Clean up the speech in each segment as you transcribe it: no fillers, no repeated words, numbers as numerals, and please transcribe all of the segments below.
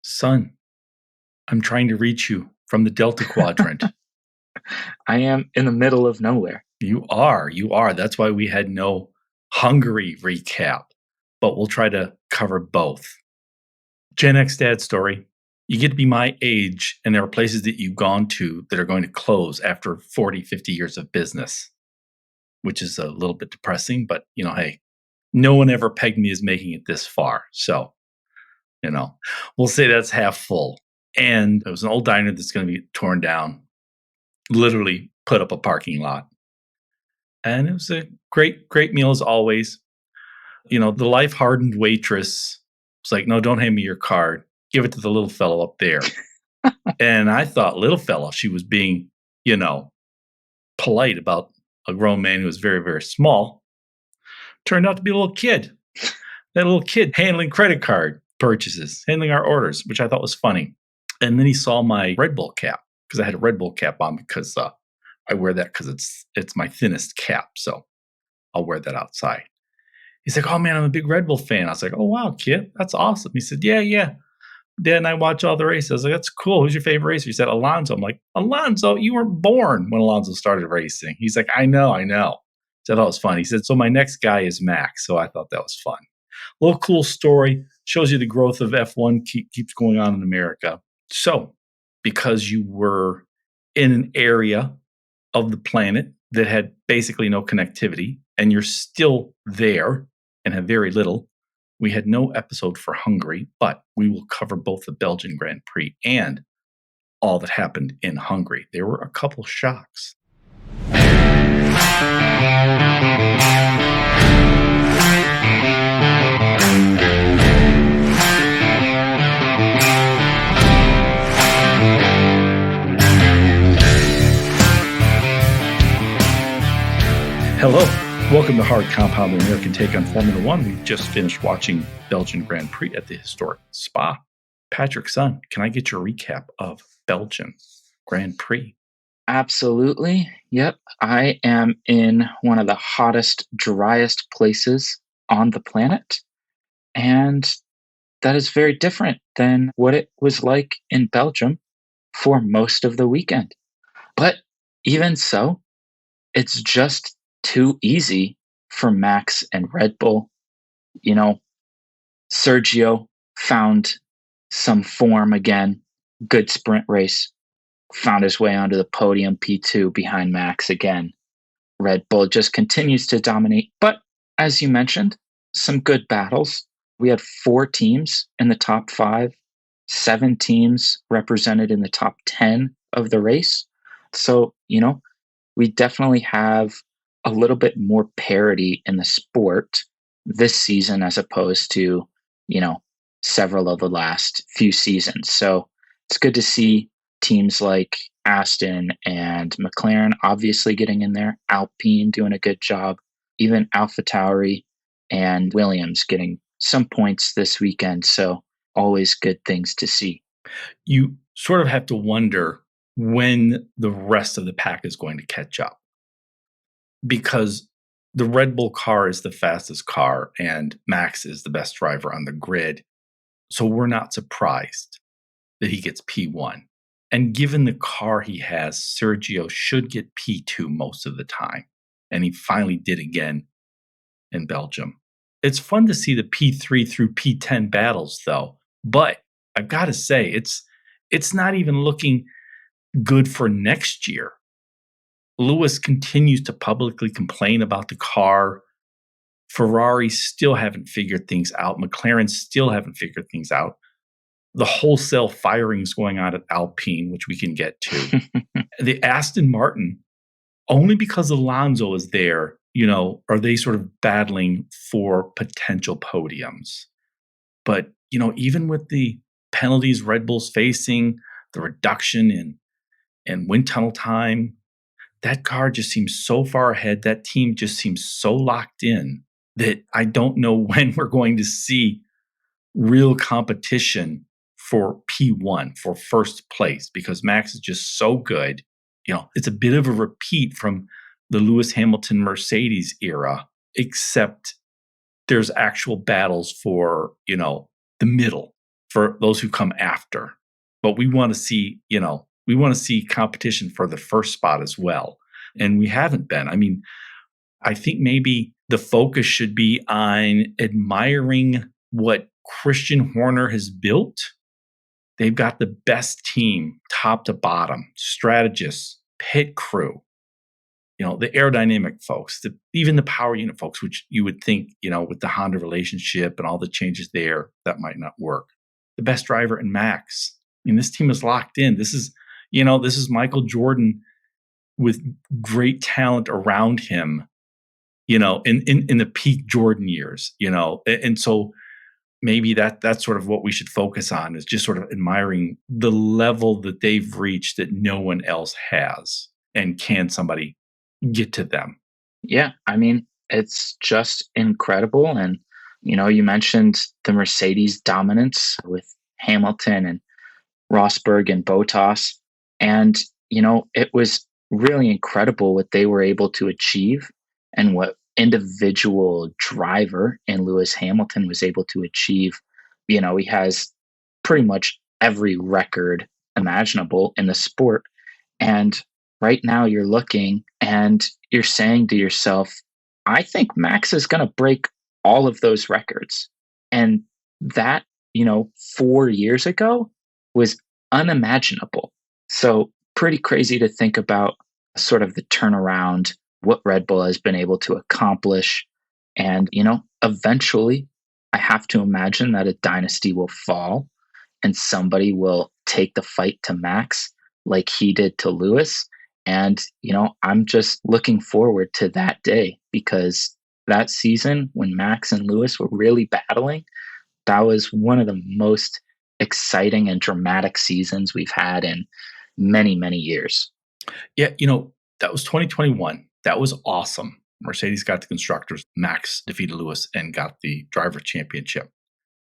Son, I'm trying to reach you from the Delta Quadrant. I am in the middle of nowhere. You are. That's why we had no Hungary recap, but we'll try to cover both. Gen X dad story. You get to be my age, and there are places that you've gone to that are going to close after 40, 50 years of business, which is a little bit depressing, but, hey, no one ever pegged me as making it this far. So, we'll say that's half full. And it was an old diner that's going to be torn down, literally put up a parking lot. And it was a great, great meal as always. The life hardened waitress was like, no, don't hand me your card. Give it to the little fellow up there. And I thought, little fellow, she was being, polite about a grown man who was very, very small. Turned out to be a little kid. That little kid handling credit card purchases, handling our orders, which I thought was funny. And then he saw my Red Bull cap because I had a Red Bull cap on because I wear that because it's my thinnest cap. So I'll wear that outside. He's like, oh man, I'm a big Red Bull fan. I was like, oh wow, kid, that's awesome. He said, yeah. Dad and I watch all the races. I was like, that's cool. Who's your favorite racer? He said, Alonso. I'm like, Alonso, you weren't born when Alonso started racing. He's like, I know. So I thought it was fun. He said, so my next guy is Max. So I thought that was fun. A little cool story. Shows you the growth of F1 keeps going on in America. So because you were in an area of the planet that had basically no connectivity, and you're still there and have very little, we had no episode for Hungary, but we will cover both the Belgian Grand Prix and all that happened in Hungary. There were a couple shocks. Hello. Welcome to Hard Compound, the American take on Formula One. We just finished watching Belgian Grand Prix at the historic Spa. Patrick, son, can I get your recap of Belgian Grand Prix? Absolutely. Yep. I am in one of the hottest, driest places on the planet. And that is very different than what it was like in Belgium for most of the weekend. But even so, it's just too easy for Max and Red Bull. Sergio found some form again. Good sprint race. Found his way onto the podium, P2 behind Max again. Red Bull just continues to dominate. But as you mentioned, some good battles. We had 4 teams in the top 5, 7 teams represented in the top 10 of the race. So, we definitely have a little bit more parity in the sport this season as opposed to, several of the last few seasons. So it's good to see teams like Aston and McLaren obviously getting in there, Alpine doing a good job, even AlphaTauri and Williams getting some points this weekend. So always good things to see. You sort of have to wonder when the rest of the pack is going to catch up, because the Red Bull car is the fastest car and Max is the best driver on the grid. So we're not surprised that he gets P1. And given the car he has, Sergio should get P2 most of the time. And he finally did again in Belgium. It's fun to see the P3 through P10 battles, though. But I've got to say, it's not even looking good for next year. Lewis continues to publicly complain about the car. Ferrari still haven't figured things out. McLaren still haven't figured things out. The wholesale firings going on at Alpine, which we can get to. The Aston Martin, only because Alonso is there, are they sort of battling for potential podiums. But, even with the penalties Red Bull's facing, the reduction in wind tunnel time, that car just seems so far ahead. That team just seems so locked in that I don't know when we're going to see real competition for P1, for first place, because Max is just so good. It's a bit of a repeat from the Lewis Hamilton Mercedes era, except there's actual battles for, the middle, for those who come after. But we want to see, we want to see competition for the first spot as well. And we haven't been. I mean, I think maybe the focus should be on admiring what Christian Horner has built. They've got the best team, top to bottom, strategists, pit crew, the aerodynamic folks, even the power unit folks, which you would think, with the Honda relationship and all the changes there, that might not work. The best driver in Max. I mean, this team is locked in. This is Michael Jordan with great talent around him, in the peak Jordan years, and so maybe that's sort of what we should focus on, is just sort of admiring the level that they've reached that no one else has. And can somebody get to them? Yeah, I mean, it's just incredible. And, you mentioned the Mercedes dominance with Hamilton and Rosberg and Bottas. And, it was really incredible what they were able to achieve and what individual driver in Lewis Hamilton was able to achieve. He has pretty much every record imaginable in the sport. And right now you're looking and you're saying to yourself, I think Max is going to break all of those records. And that, 4 years ago was unimaginable. So pretty crazy to think about sort of the turnaround, what Red Bull has been able to accomplish. And, eventually I have to imagine that a dynasty will fall and somebody will take the fight to Max like he did to Lewis. And, I'm just looking forward to that day, because that season when Max and Lewis were really battling, that was one of the most exciting and dramatic seasons we've had in many, many years. Yeah, that was 2021. That was awesome. Mercedes got the constructors. Max defeated Lewis and got the driver championship.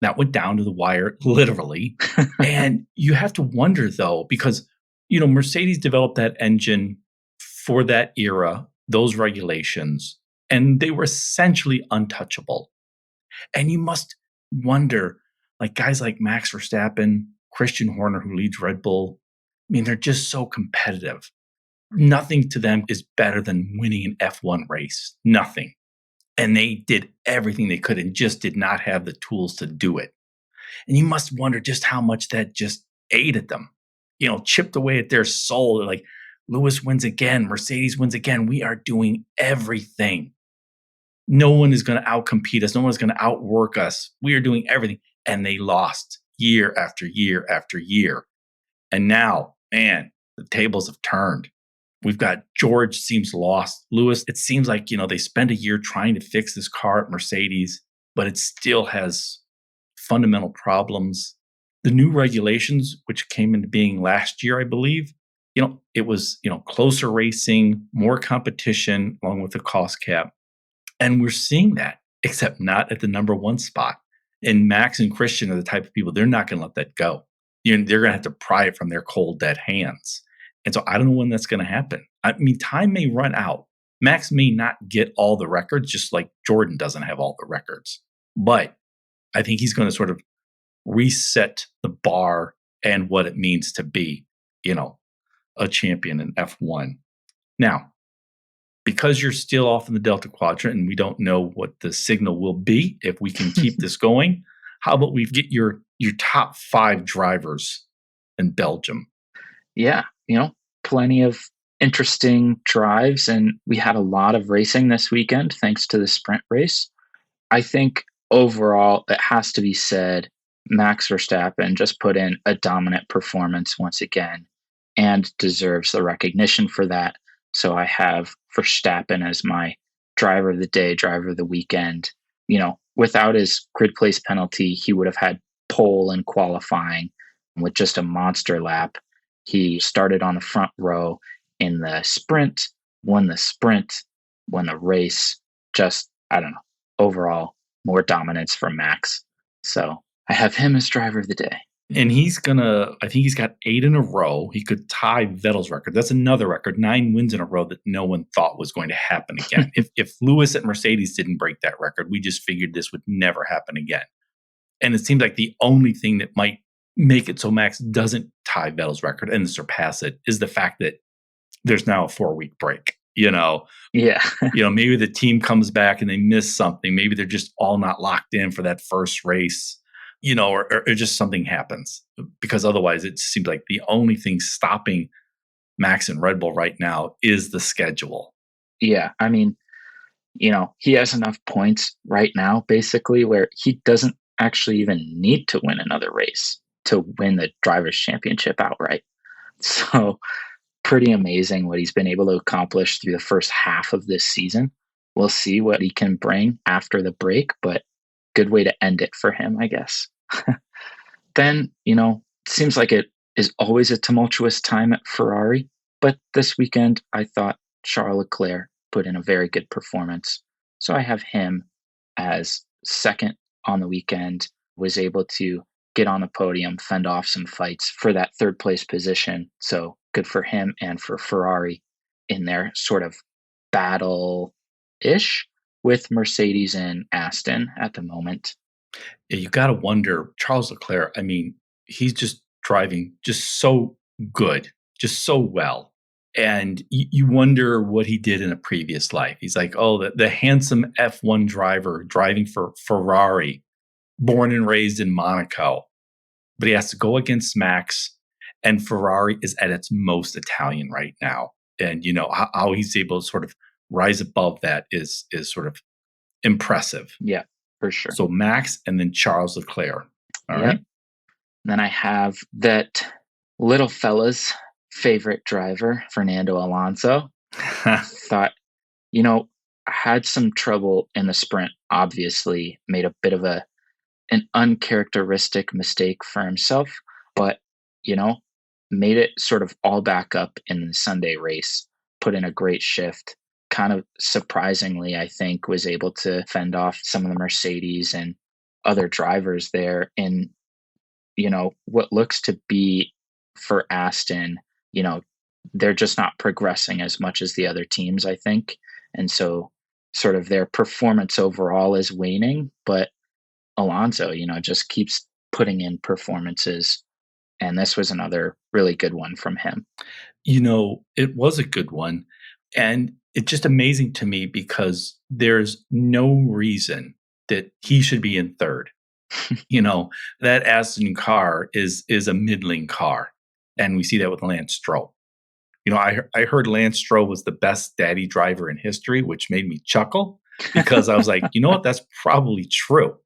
That went down to the wire, literally. And you have to wonder, though, because, Mercedes developed that engine for that era, those regulations, and they were essentially untouchable. And you must wonder, like guys like Max Verstappen, Christian Horner, who leads Red Bull, I mean, they're just so competitive. Nothing to them is better than winning an F1 race. Nothing. And they did everything they could and just did not have the tools to do it. And you must wonder just how much that just ate at them, chipped away at their soul. They're like, Lewis wins again, Mercedes wins again. We are doing everything. No one is going to outcompete us. No one is going to outwork us. We are doing everything. And they lost year after year after year. And now, man, the tables have turned. We've got George seems lost. Lewis, it seems like, they spent a year trying to fix this car at Mercedes, but it still has fundamental problems. The new regulations, which came into being last year, I believe, it was, closer racing, more competition, along with the cost cap. And we're seeing that, except not at the number one spot. And Max and Christian are the type of people, they're not going to let that go. They're going to have to pry it from their cold, dead hands. And so I don't know when that's going to happen. I mean, time may run out. Max may not get all the records, just like Jordan doesn't have all the records. But I think he's going to sort of reset the bar and what it means to be, a champion in F1. Now, because you're still off in the Delta Quadrant and we don't know what the signal will be if we can keep this going, how about we get your top 5 drivers in Belgium? Yeah, plenty of interesting drives, and we had a lot of racing this weekend thanks to the sprint race. I think overall, it has to be said, Max Verstappen just put in a dominant performance once again and deserves the recognition for that. So I have Verstappen as my driver of the day, driver of the weekend. Without his grid place penalty, he would have had pole in qualifying with just a monster lap. He started on the front row in the sprint, won the race. Just, I don't know, overall, more dominance from Max. So I have him as driver of the day. And I think he's got 8 in a row. He could tie Vettel's record. That's another record, 9 wins in a row that no one thought was going to happen again. If Lewis at Mercedes didn't break that record, we just figured this would never happen again. And it seems like the only thing that might make it so Max doesn't tie Vettel's record and surpass it is the fact that there's now a 4-week break. Yeah. Maybe the team comes back and they miss something. Maybe they're just all not locked in for that first race, or just something happens. Because otherwise, it seems like the only thing stopping Max and Red Bull right now is the schedule. Yeah. I mean, he has enough points right now, basically, where he doesn't actually even need to win another race to win the Drivers' Championship outright. So pretty amazing what he's been able to accomplish through the first half of this season. We'll see what he can bring after the break, but good way to end it for him, I guess. Then, it seems like it is always a tumultuous time at Ferrari, but this weekend I thought Charles Leclerc put in a very good performance. So I have him as second on the weekend, was able to get on the podium, fend off some fights for that third place position. So good for him and for Ferrari in their sort of battle-ish with Mercedes and Aston at the moment. Yeah, you got to wonder, Charles Leclerc, I mean, he's just driving just so good, just so well. And you wonder what he did in a previous life. He's like, oh, the handsome F1 driver driving for Ferrari, born and raised in Monaco. But he has to go against Max, and Ferrari is at its most Italian right now. And, how he's able to sort of rise above that is sort of impressive. Yeah, for sure. So Max and then Charles Leclerc. All right. Then I have that little fella's favorite driver, Fernando Alonso. Thought, had some trouble in the sprint, obviously, made a bit of an uncharacteristic mistake for himself, but, made it sort of all back up in the Sunday race, put in a great shift. Kind of surprisingly, I think, was able to fend off some of the Mercedes and other drivers there in, what looks to be for Aston, they're just not progressing as much as the other teams, I think. And so sort of their performance overall is waning, but Alonso, just keeps putting in performances. And this was another really good one from him. It was a good one. And it's just amazing to me because there's no reason that he should be in third. That Aston car is a middling car. And we see that with Lance Stroll. I heard Lance Stroll was the best daddy driver in history, which made me chuckle because I was like, you know what? That's probably true.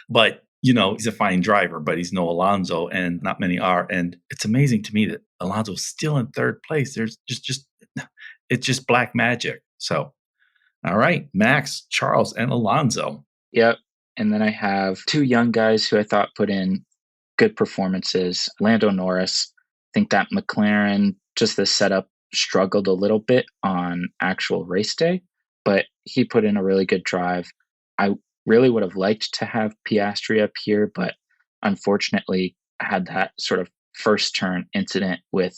But, he's a fine driver, but he's no Alonso, and not many are. And it's amazing to me that Alonso's still in third place. There's it's just black magic. So, all right, Max, Charles, and Alonso. Yep. And then I have two young guys who I thought put in good performances. Lando Norris. I think that McLaren, just the setup, struggled a little bit on actual race day, but he put in a really good drive. I really would have liked to have Piastri up here, but unfortunately had that sort of first turn incident with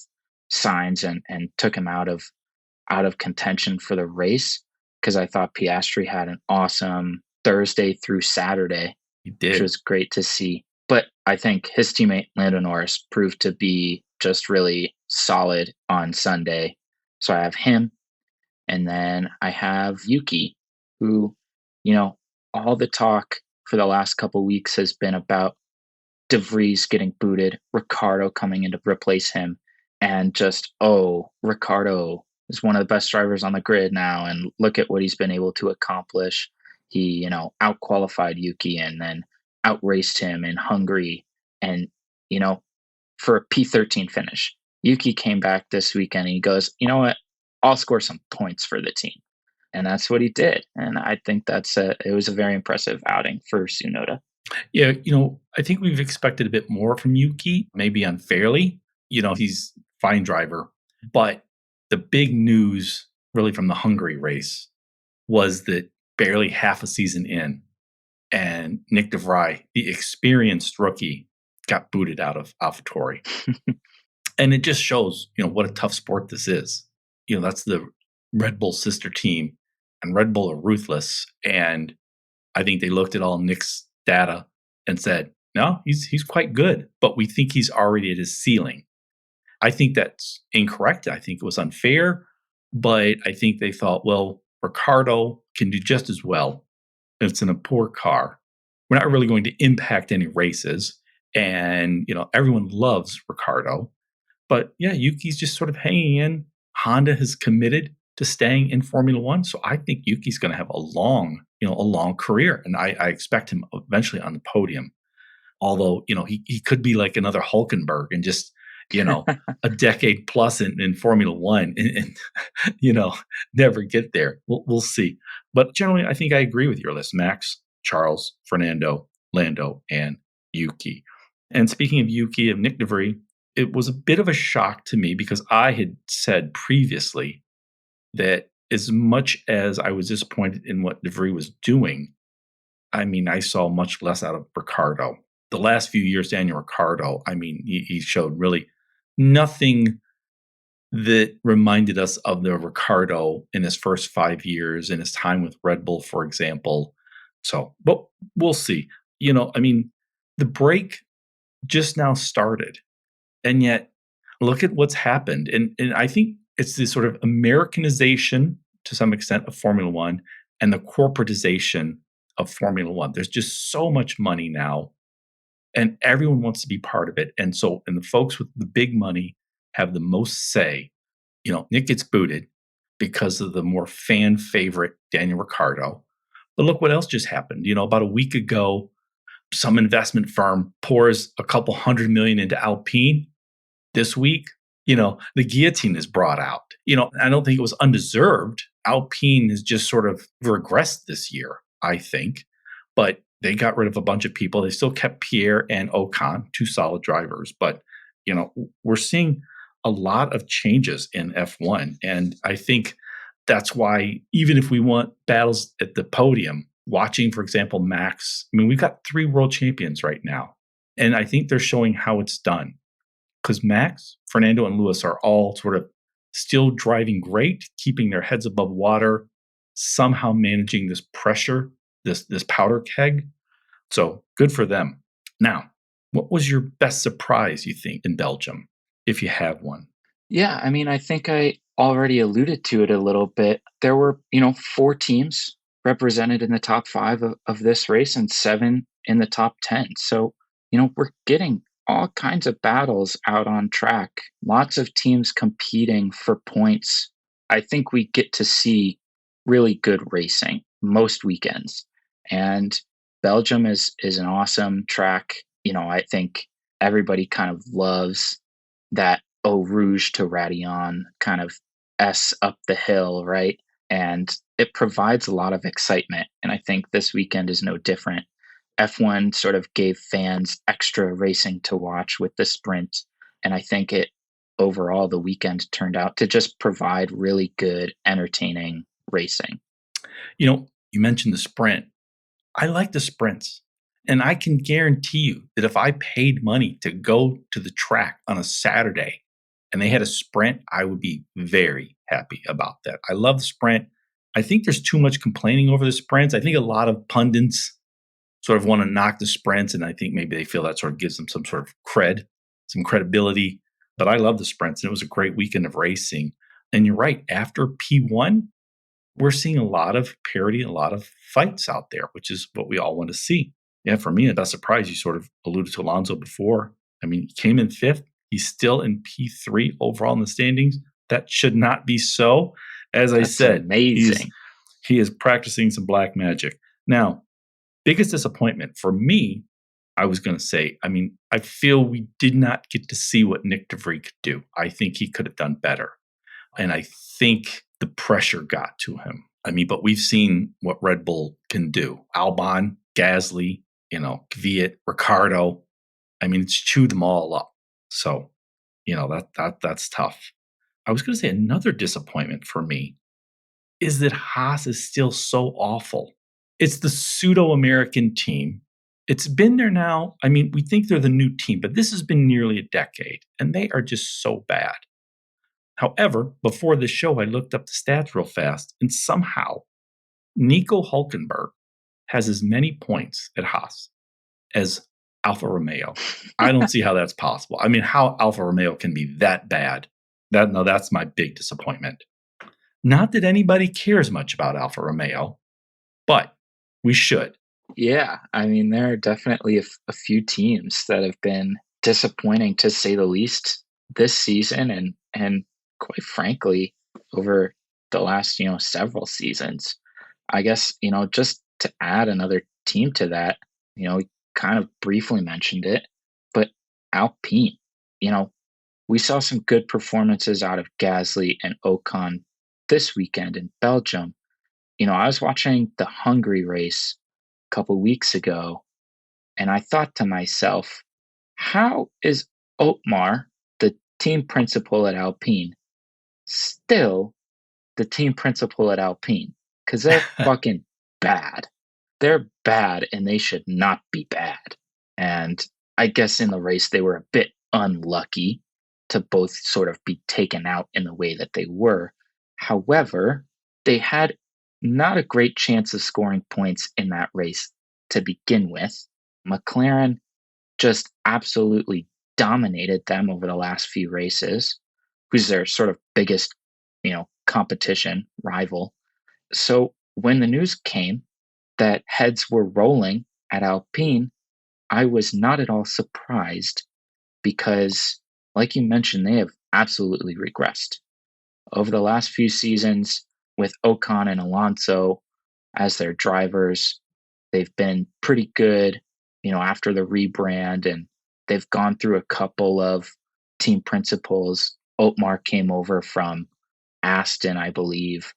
Sainz and took him out of contention for the race, because I thought Piastri had an awesome Thursday through Saturday. He did. Which was great to see. But I think his teammate Lando Norris proved to be just really solid on Sunday. So I have him. And then I have Yuki, who, all the talk for the last couple weeks has been about De Vries getting booted, Ricciardo coming in to replace him, and just, Ricciardo is one of the best drivers on the grid now, and look at what he's been able to accomplish. He, out-qualified Yuki and then outraced him in Hungary, and, for a P13 finish. Yuki came back this weekend and he goes, you know what, I'll score some points for the team. And that's what he did. And I think it was a very impressive outing for Tsunoda. Yeah, I think we've expected a bit more from Yuki, maybe unfairly. He's a fine driver. But the big news really from the Hungary race was that barely half a season in, and Nick de Vries, the experienced rookie, got booted out of AlphaTauri. And it just shows, what a tough sport this is. That's the Red Bull sister team, and Red Bull are ruthless. And I think they looked at all Nick's data and said, No, he's quite good, but we think he's already at his ceiling. I think that's incorrect. I think it was unfair, but I think they thought, well, Ricardo can do just as well if it's in a poor car. We're not really going to impact any races. And, everyone loves Ricardo. But yeah, Yuki's just sort of hanging in. Honda has committed to staying in Formula One. So I think Yuki's going to have a long career. And I expect him eventually on the podium. Although, he could be like another Hulkenberg and just, a decade plus in Formula One and never get there. We'll see. But generally, I think I agree with your list: Max, Charles, Fernando, Lando, and Yuki. And speaking of Yuki, of Nick DeVries, it was a bit of a shock to me because I had said previously that as much as I was disappointed in what DeVries was doing, I saw much less out of Ricardo. The last few years, Daniel Ricciardo, he showed really nothing that reminded us of the Ricciardo in his first 5 years, in his time with Red Bull, for example. So, but we'll see. The break just now started, and yet look at what's happened. And I think it's this sort of Americanization to some extent of Formula One and the corporatization of Formula One. There's just so much money now, and everyone wants to be part of it. And the folks with the big money have the most say. Nick gets booted because of the more fan favorite Daniel Ricciardo. But look what else just happened. About a week ago, some investment firm pours a couple $100 million into Alpine. This week, the guillotine is brought out. I don't think it was undeserved. Alpine has just sort of regressed this year, I think. But they got rid of a bunch of people. They still kept Pierre and Ocon, two solid drivers. But, we're seeing a lot of changes in F1. And I think that's why, even if we want battles at the podium, watching, for example, Max, we've got 3 world champions right now. And I think they're showing how it's done. Because Max, Fernando, and Lewis are all sort of still driving great, keeping their heads above water, somehow managing this pressure, this powder keg. So good for them. Now, what was your best surprise, you think, in Belgium, if you have one? Yeah, I think I already alluded to it a little bit. There were, 4 teams represented in the top 5 of this race and 7 in the top 10. So, we're getting all kinds of battles out on track, lots of teams competing for points. I think we get to see really good racing most weekends. And Belgium is an awesome track. I think everybody kind of loves that Eau Rouge to Raidillon kind of S up the hill, right? And it provides a lot of excitement. And I think this weekend is no different. F1 sort of gave fans extra racing to watch with the sprint. And I think overall, the weekend turned out to just provide really good, entertaining racing. You mentioned the sprint. I like the sprints. And I can guarantee you that if I paid money to go to the track on a Saturday and they had a sprint, I would be very happy about that. I love the sprint. I think there's too much complaining over the sprints. I think a lot of pundits sort of want to knock the sprints, and I think maybe they feel that sort of gives them some sort of some credibility. But I love the sprints, and it was a great weekend of racing. And you're right, after P1, we're seeing a lot of parity, a lot of fights out there, which is what we all want to see. Yeah, for me, that's a surprise. You sort of alluded to Alonso before. He came in 5th. He's still in P3 overall in the standings. That should not be so. As I said, amazing. He is practicing some black magic. Now, biggest disappointment for me, I was going to say, I feel we did not get to see what Nick DeVries could do. I think he could have done better. And I think the pressure got to him. But we've seen what Red Bull can do. Albon, Gasly, Kvyat, Ricardo. It's chewed them all up. So, that's tough. I was going to say another disappointment for me is that Haas is still so awful. It's the pseudo-American team. It's been there now. We think they're the new team, but this has been nearly a decade, and they are just so bad. However, before the show, I looked up the stats real fast, and somehow Nico Hulkenberg has as many points at Haas as Alfa Romeo. I don't see how that's possible. I mean, how Alfa Romeo can be that bad. That's my big disappointment. Not that anybody cares much about Alfa Romeo, but we should. Yeah, I mean, there are definitely a few teams that have been disappointing to say the least this season, and quite frankly, over the last several seasons. I guess just to add another team to that, we kind of briefly mentioned it, but Alpine, you know, we saw some good performances out of Gasly and Ocon this weekend in Belgium. I was watching the Hungary race a couple weeks ago, and I thought to myself, how is Otmar, the team principal at Alpine, still the team principal at Alpine? Because they're fucking bad. They're bad, and they should not be bad. And I guess in the race, they were a bit unlucky to both sort of be taken out in the way that they were. However, they had not a great chance of scoring points in that race to begin with. McLaren just absolutely dominated them over the last few races, who's their sort of biggest, competition rival. So when the news came that heads were rolling at Alpine, I was not at all surprised because, like you mentioned, they have absolutely regressed. Over the last few seasons, with Ocon and Alonso as their drivers, they've been pretty good, after the rebrand, and they've gone through a couple of team principals. Otmar came over from Aston, I believe,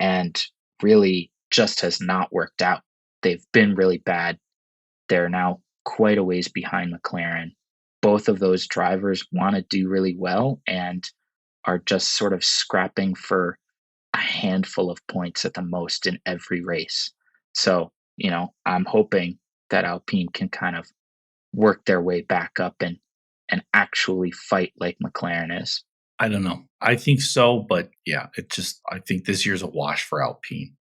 and really just has not worked out. They've been really bad. They're now quite a ways behind McLaren. Both of those drivers want to do really well and are just sort of scrapping for a handful of points at the most in every race. So, I'm hoping that Alpine can kind of work their way back up and actually fight like McLaren is. I don't know. I think so, but yeah, I think this year's a wash for Alpine.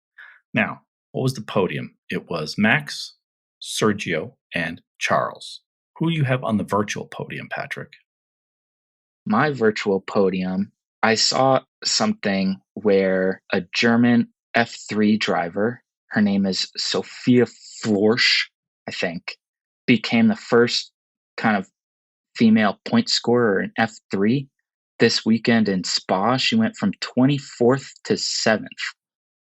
Now, what was the podium? It was Max, Sergio, and Charles. Who do you have on the virtual podium, Patrick? My virtual podium, I saw something where a German F3 driver, her name is Sophia Florsch, I think, became the first kind of female point scorer in F3 this weekend in Spa. She went from 24th to 7th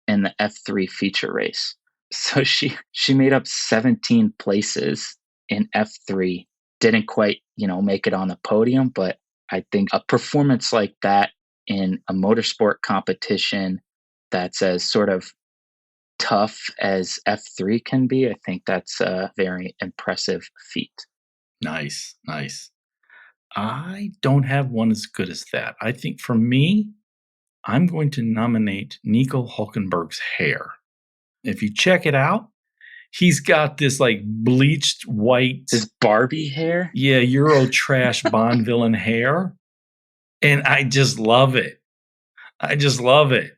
in the F3 feature race. So she made up 17 places in F3. Didn't quite, make it on the podium, but I think a performance like that in a motorsport competition that's as sort of tough as F3 can be, I think that's a very impressive feat. Nice. I don't have one as good as that. I think for me, I'm going to nominate Nico Hulkenberg's hair. If you check it out, he's got this like bleached white, his Barbie hair. Yeah, Euro trash Bond villain hair. And I just love it. And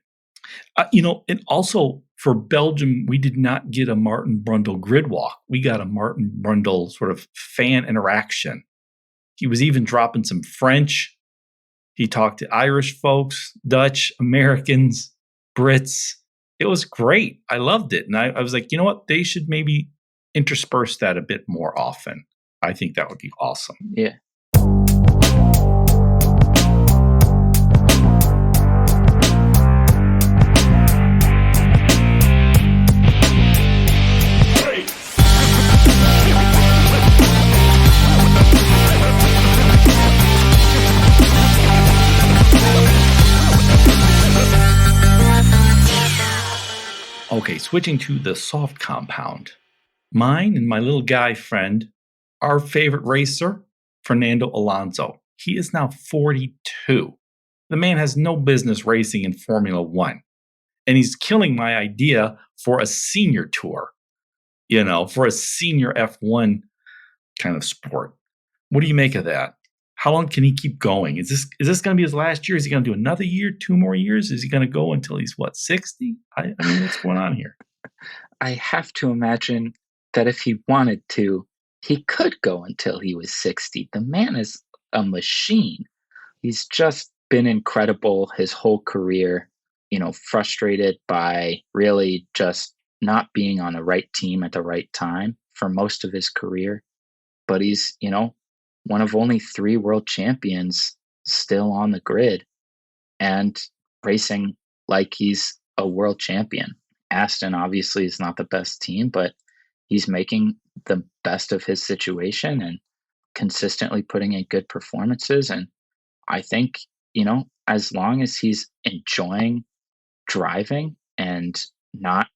also for Belgium, we did not get a Martin Brundle grid walk. We got a Martin Brundle sort of fan interaction. He was even dropping some French. He talked to Irish folks, Dutch, Americans, Brits. It was great. I loved it. And I was like, you know what? They should maybe intersperse that a bit more often. I think that would be awesome. Yeah. Okay, switching to the soft compound. Mine and my little guy friend, our favorite racer, Fernando Alonso. He is now 42. The man has no business racing in Formula One. And he's killing my idea for a senior tour, for a senior F1 kind of sport. What do you make of that? How long can he keep going? Is this going to be his last year? Is he going to do another year, 2 more years? Is he going to go until he's 60? I mean, what's going on here? I have to imagine that if he wanted to, he could go until he was 60. The man is a machine. He's just been incredible his whole career, frustrated by really just not being on the right team at the right time for most of his career. But he's, one of only three world champions still on the grid and racing like he's a world champion. Aston obviously is not the best team, but he's making the best of his situation and consistently putting in good performances. And I think, as long as he's enjoying driving and not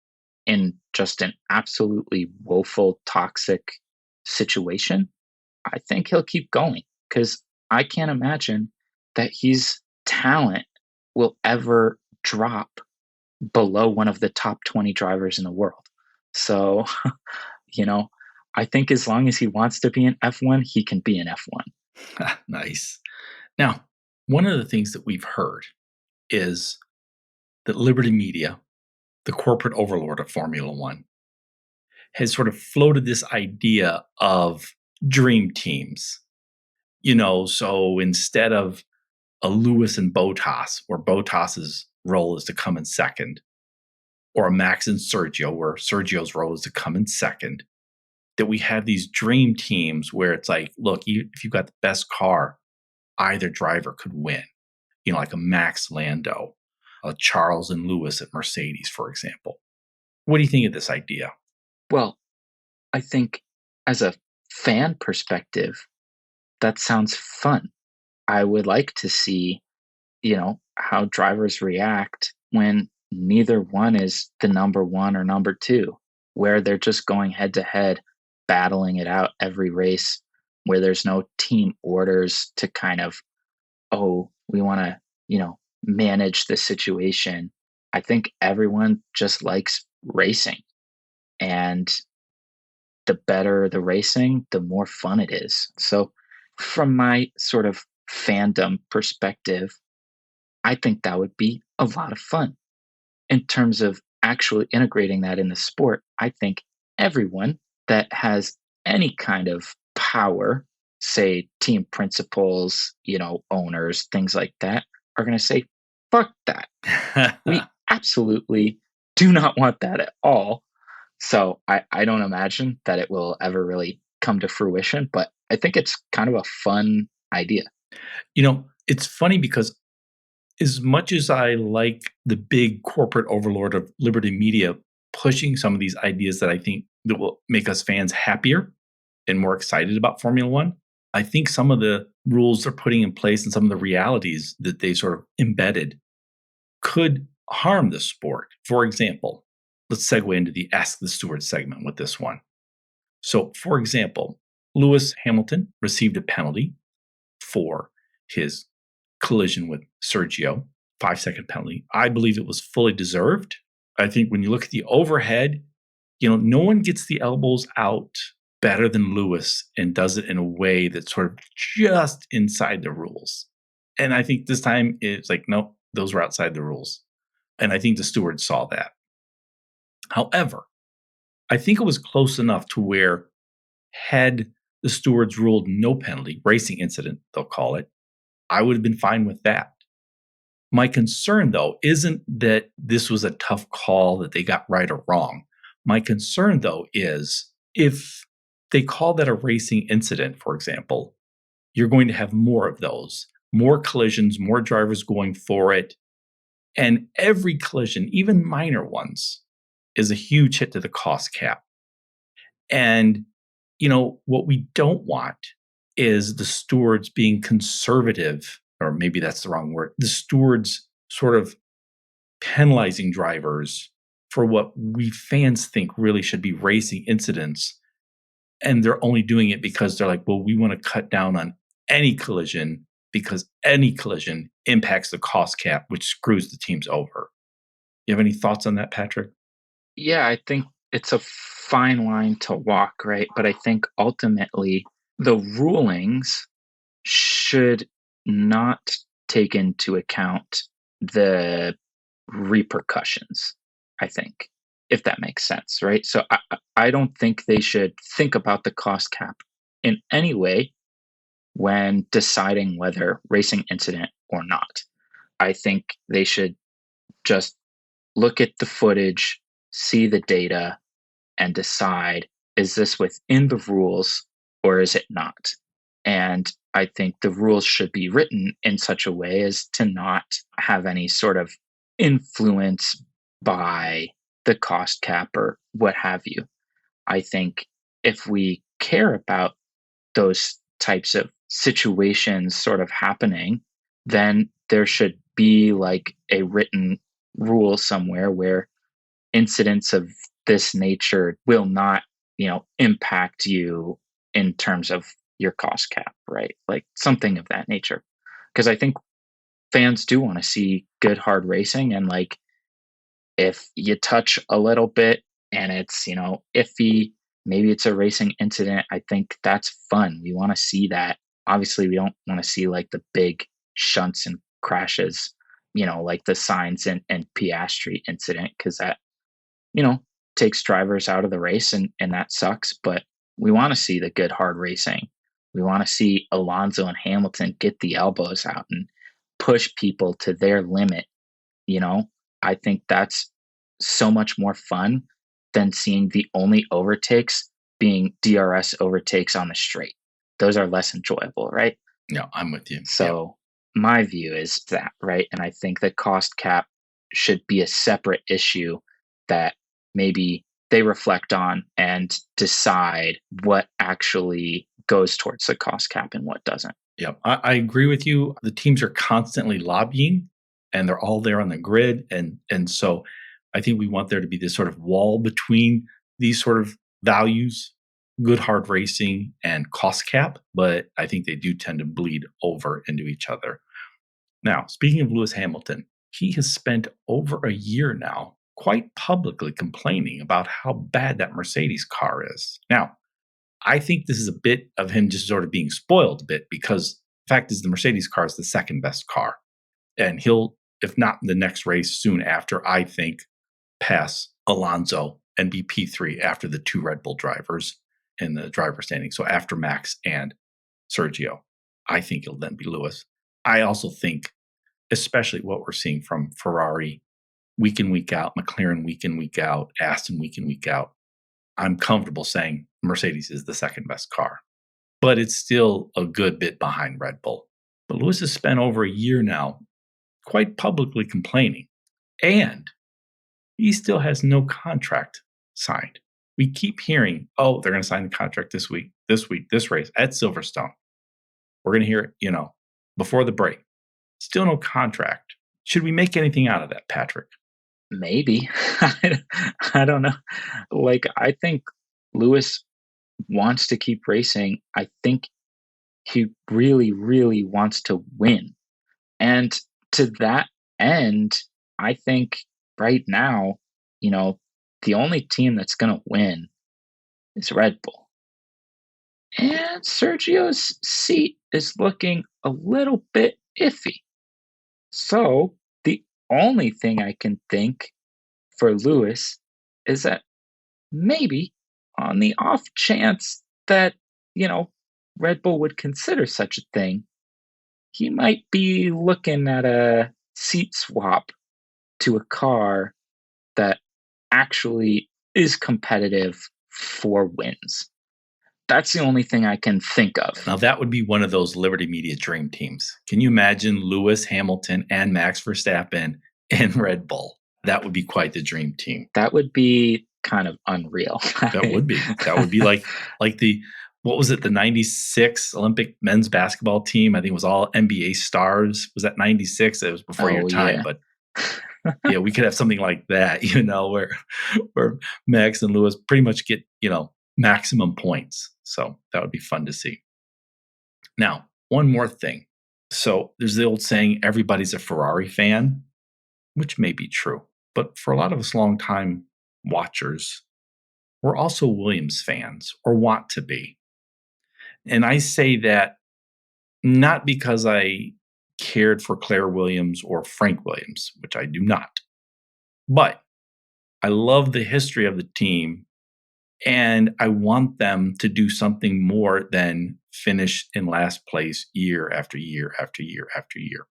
in just an absolutely woeful, toxic situation, I think he'll keep going because I can't imagine that his talent will ever drop below one of the top 20 drivers in the world. So, you know, I think as long as he wants to be an F1, he can be an F1. Nice. Now, one of the things that we've heard is that Liberty Media, the corporate overlord of Formula One, has sort of floated this idea of dream teams. So instead of a Lewis and Bottas, where Bottas's role is to come in second, or a Max and Sergio, where Sergio's role is to come in second, that we have these dream teams where it's like, look, if you've got the best car, either driver could win. Like a Max Lando, a Charles and Lewis at Mercedes, for example. What do you think of this idea? Well, I think as a fan perspective, that sounds fun. I would like to see, how drivers react when neither one is the number one or number two, where they're just going head to head, battling it out every race, where there's no team orders to kind of, oh, we want to, manage the situation. I think everyone just likes racing. And the better the racing, the more fun it is. So, from my sort of fandom perspective, I think that would be a lot of fun. In terms of actually integrating that in the sport, I think everyone that has any kind of power, say team principals, owners, things like that, are going to say, fuck that. We absolutely do not want that at all. So I don't imagine that it will ever really come to fruition, but I think it's kind of a fun idea. It's funny because as much as I like the big corporate overlord of Liberty Media pushing some of these ideas that I think that will make us fans happier and more excited about Formula One, I think some of the rules they're putting in place and some of the realities that they sort of embedded could harm the sport. For example, let's segue into the Ask the Steward segment with this one. So, for example, Lewis Hamilton received a penalty for his collision with Sergio, 5-second penalty. I believe it was fully deserved. I think when you look at the overhead, no one gets the elbows out better than Lewis and does it in a way that's sort of just inside the rules. And I think this time it's like, nope, those were outside the rules. And I think the stewards saw that. However, I think it was close enough to where had the stewards ruled no penalty, racing incident, they'll call it, I would have been fine with that. My concern, though, isn't that this was a tough call that they got right or wrong. My concern, though, is if they call that a racing incident, for example, you're going to have more of those, more collisions, more drivers going for it. And every collision, even minor ones, is a huge hit to the cost cap. And, what we don't want is the stewards being conservative, or maybe that's the wrong word, the stewards sort of penalizing drivers for what we fans think really should be racing incidents. And they're only doing it because they're like, well, we want to cut down on any collision because any collision impacts the cost cap, which screws the teams over. You have any thoughts on that, Patrick? Yeah, I think it's a fine line to walk, right? But I think ultimately the rulings should not take into account the repercussions, I think. if that makes sense, right? So I don't think they should think about the cost cap in any way when deciding whether racing incident or not. I think they should just look at the footage, see the data, and decide, is this within the rules or is it not? And I think the rules should be written in such a way as to not have any sort of influence by the cost cap or what have you. I think if we care about those types of situations sort of happening, then there should be like a written rule somewhere where incidents of this nature will not, impact you in terms of your cost cap, right? Like something of that nature. Because I think fans do want to see good hard racing, and like if you touch a little bit and it's, iffy, maybe it's a racing incident, I think that's fun. We want to see that. Obviously, we don't want to see like the big shunts and crashes, like the Sainz and Piastri incident, because that, you know, takes drivers out of the race, and that sucks. But we want to see the good hard racing. We want to see Alonso and Hamilton get the elbows out and push people to their limit. You know, I think that's so much more fun than seeing the only overtakes being DRS overtakes on the straight. Those are less enjoyable, right? Yeah, I'm with you. Yep. So my view is that, right? And I think the cost cap should be a separate issue that maybe they reflect on and decide what actually goes towards the cost cap and what doesn't. Yeah, I agree with you. The teams are constantly lobbying and they're all there on the grid. And so I think we want there to be this sort of wall between these sort of values, good hard racing and cost cap, but I think they do tend to bleed over into each other. Now, speaking of Lewis Hamilton, he has spent over a year now quite publicly complaining about how bad that Mercedes car is. Now, I think this is a bit of him just sort of being spoiled a bit, because the fact is the Mercedes car is the second best car. And he'll, if not in the next race soon after, I think, pass Alonso and be P3 after the two Red Bull drivers in the driver standing. So after Max and Sergio, I think he'll then be Lewis. I also think, especially what we're seeing from Ferrari week in, week out, McLaren week in, week out, Aston week in, week out, I'm comfortable saying Mercedes is the second best car. But it's still a good bit behind Red Bull. But Lewis has spent over a year now quite publicly complaining. And he still has no contract signed. We keep hearing, oh, they're going to sign the contract this week, this race at Silverstone. We're going to hear it, before the break. Still no contract. Should we make anything out of that, Patrick? Maybe. I don't know. Like, I think Lewis wants to keep racing. I think he really, really wants to win. And to that end, I think right now, the only team that's going to win is Red Bull. And Sergio's seat is looking a little bit iffy. So the only thing I can think for Lewis is that maybe on the off chance that, Red Bull would consider such a thing, he might be looking at a seat swap to a car that actually is competitive for wins. That's the only thing I can think of. Now, that would be one of those Liberty Media dream teams. Can you imagine Lewis Hamilton and Max Verstappen in Red Bull? That would be quite the dream team. That would be kind of unreal. That would be. That would be like the, what was it, the 96 Olympic men's basketball team? I think it was all NBA stars. Was that 96? It was before your time, but yeah, we could have something like that, where Max and Lewis pretty much get, maximum points. So that would be fun to see. Now, one more thing. So there's the old saying, everybody's a Ferrari fan, which may be true. But for a lot of us long-time watchers, we're also Williams fans, or want to be. And I say that not because I cared for Claire Williams or Frank Williams, which I do not. But I love the history of the team, and I want them to do something more than finish in last place year after year after year after year.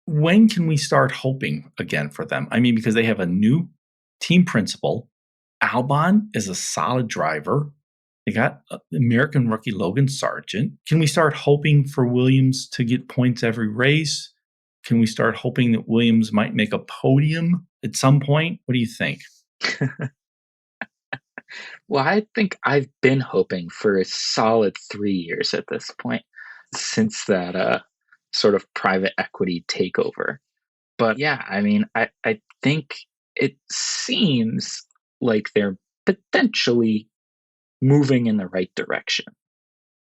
When can we start hoping again for them? I mean, because they have a new team principal. Albon is a solid driver. They got American rookie Logan Sargent. Can we start hoping for Williams to get points every race? Can we start hoping that Williams might make a podium at some point? What do you think? Well, I think I've been hoping for a solid 3 years at this point since that sort of private equity takeover. But yeah, I mean, I think it seems like they're potentially moving in the right direction.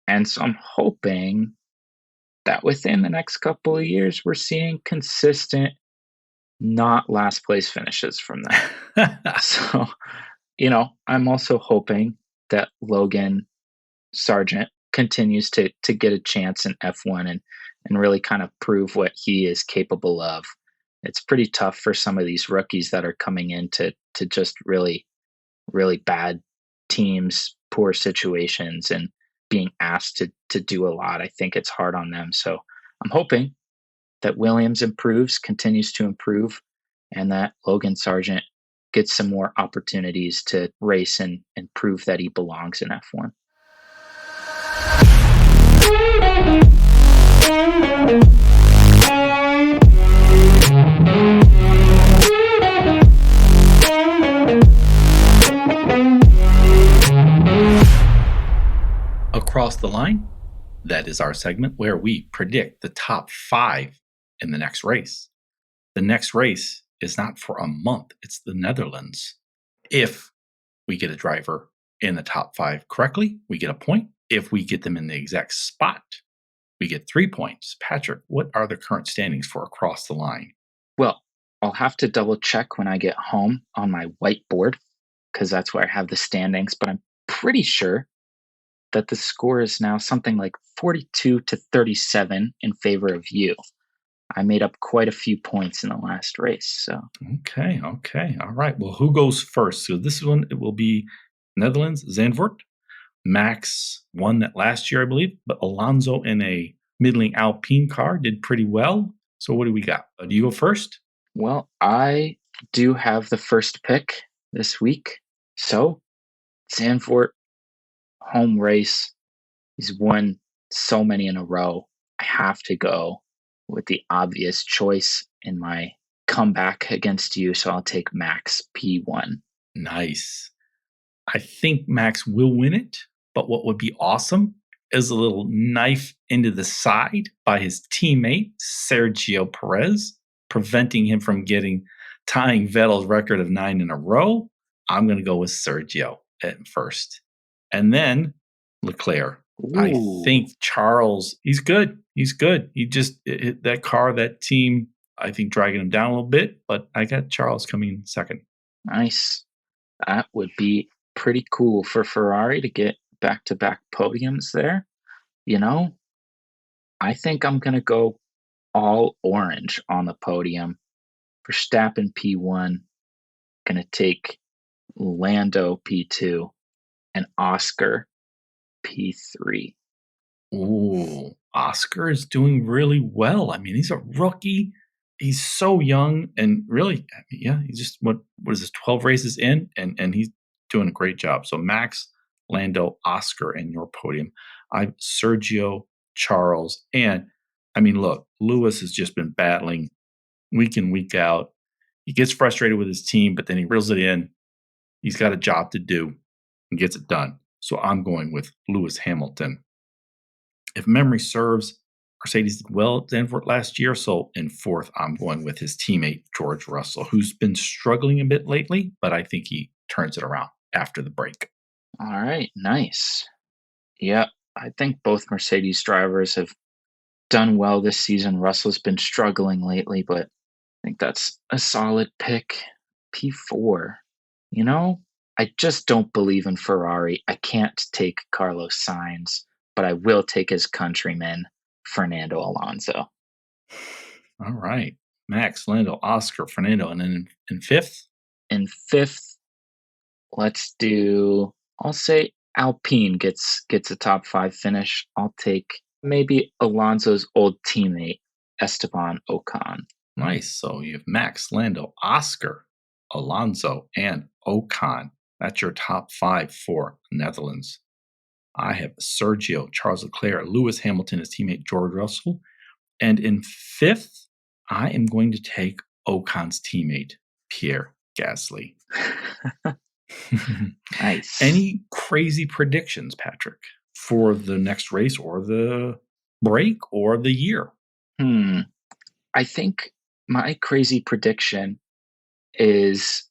And so I'm hoping that within the next couple of years, we're seeing consistent, not last place finishes from them. So, I'm also hoping that Logan Sargent continues to get a chance in F1 and really kind of prove what he is capable of. It's pretty tough for some of these rookies that are coming in to just really, really bad teams, poor situations, and being asked to do a lot. I think it's hard on them. So I'm hoping that Williams improves, continues to improve, and that Logan Sargent gets some more opportunities to race and prove that he belongs in F1. Across the line, that is our segment where we predict the top 5 in the next race. The next race is not for a month, it's the Netherlands. If we get a driver in the top 5 correctly, we get a point. If we get them in the exact spot, we get 3 points. Patrick, what are the current standings for across the line? Well, I'll have to double check when I get home on my whiteboard because that's where I have the standings, but I'm pretty sure that the score is now something like 42 to 37 in favor of you. I made up quite a few points in the last race. So Okay. All right. Well, who goes first? So this one, it will be Netherlands, Zandvoort. Max won that last year, I believe, but Alonso in a middling Alpine car did pretty well. So what do we got? Do you go first? well, I do have the first pick this week. So Zandvoort home race. He's won so many in a row. I have to go with the obvious choice in my comeback against you. So I'll take Max P1. Nice. I think Max will win it, but what would be awesome is a little knife into the side by his teammate, Sergio Perez, preventing him from tying Vettel's record of 9 in a row. I'm going to go with Sergio at first. And then Leclerc. Ooh. I think Charles, he's good. He just, that car, that team, I think dragging him down a little bit, but I got Charles coming in second. Nice. That would be pretty cool for Ferrari to get back-to-back podiums there. I think I'm going to go all orange on the podium. Verstappen P1, going to take Lando P2, and Oscar P3. Ooh, Oscar is doing really well. I mean, he's a rookie. He's so young and really, yeah, he's just what is this, 12 races in, and he's doing a great job. So Max, Lando, Oscar, and your podium. I've Sergio, Charles, and I mean, look, Lewis has just been battling week in, week out. He gets frustrated with his team, but then he reels it in. He's got a job to do and gets it done. So I'm going with Lewis Hamilton. If memory serves, Mercedes did well at Zandvoort last year. So in fourth, I'm going with his teammate, George Russell, who's been struggling a bit lately, but I think he turns it around after the break. All right, nice. Yeah, I think both Mercedes drivers have done well this season. Russell's been struggling lately, but I think that's a solid pick. P4. I just don't believe in Ferrari. I can't take Carlos Sainz, but I will take his countryman, Fernando Alonso. All right. Max, Lando, Oscar, Fernando. And then in fifth? In fifth, I'll say Alpine gets a top 5 finish. I'll take maybe Alonso's old teammate, Esteban Ocon. Nice. So you have Max, Lando, Oscar, Alonso, and Ocon. That's your top 5 for Netherlands. I have Sergio, Charles Leclerc, Lewis Hamilton, his teammate George Russell. And in fifth, I am going to take Ocon's teammate, Pierre Gasly. Nice. Any crazy predictions, Patrick, for the next race or the break or the year? I think my crazy prediction is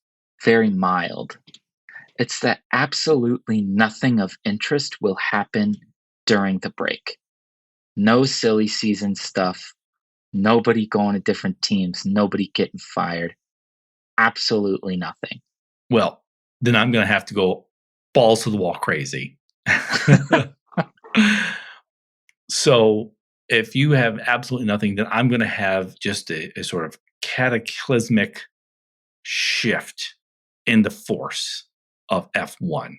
very mild. It's that absolutely nothing of interest will happen during the break. No silly season stuff. Nobody going to different teams. Nobody getting fired. Absolutely nothing. Well, then I'm going to have to go balls to the wall crazy. So if you have absolutely nothing, then I'm going to have just a sort of cataclysmic shift in the force of F1.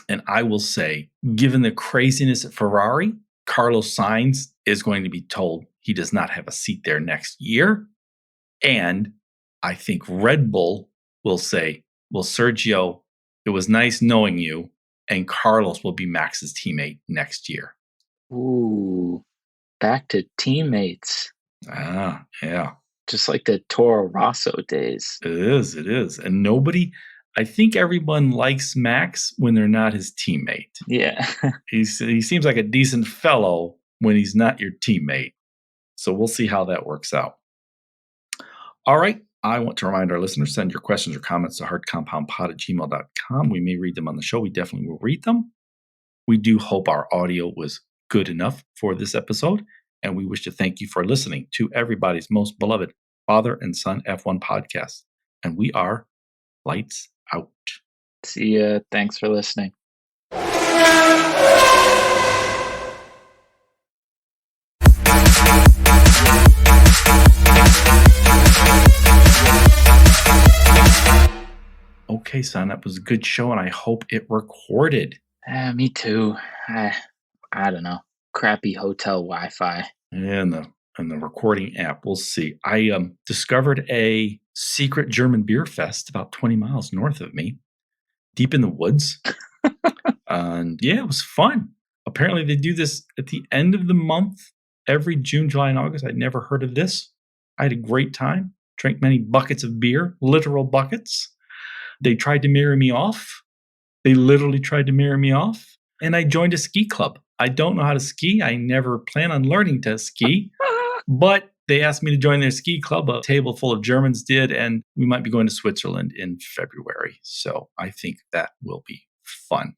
And I will say, given the craziness at Ferrari, Carlos Sainz is going to be told he does not have a seat there next year. And I think Red Bull will say, well, Sergio, it was nice knowing you, and Carlos will be Max's teammate next year. Ooh, back to teammates. Ah, yeah. Just like the Toro Rosso days. It is. And I think everyone likes Max when they're not his teammate. Yeah. He seems like a decent fellow when he's not your teammate. So we'll see how that works out. All right. I want to remind our listeners, send your questions or comments to hardcompoundpod@gmail.com. We may read them on the show. We definitely will read them. We do hope our audio was good enough for this episode. And we wish to thank you for listening to everybody's most beloved father and son F1 podcast. And we are lights out. See ya. Thanks for listening. Okay, son, that was a good show, and I hope it recorded. Me too. I don't know. Crappy hotel Wi-Fi. And the recording app. We'll see. I discovered a secret German beer fest about 20 miles north of me, deep in the woods. And yeah, it was fun. Apparently, they do this at the end of the month, every June, July, and August. I'd never heard of this. I had a great time. Drank many buckets of beer, literal buckets. They tried to marry me off. They literally tried to marry me off. And I joined a ski club. I don't know how to ski. I never plan on learning to ski. But they asked me to join their ski club. A table full of Germans did. And we might be going to Switzerland in February. So I think that will be fun.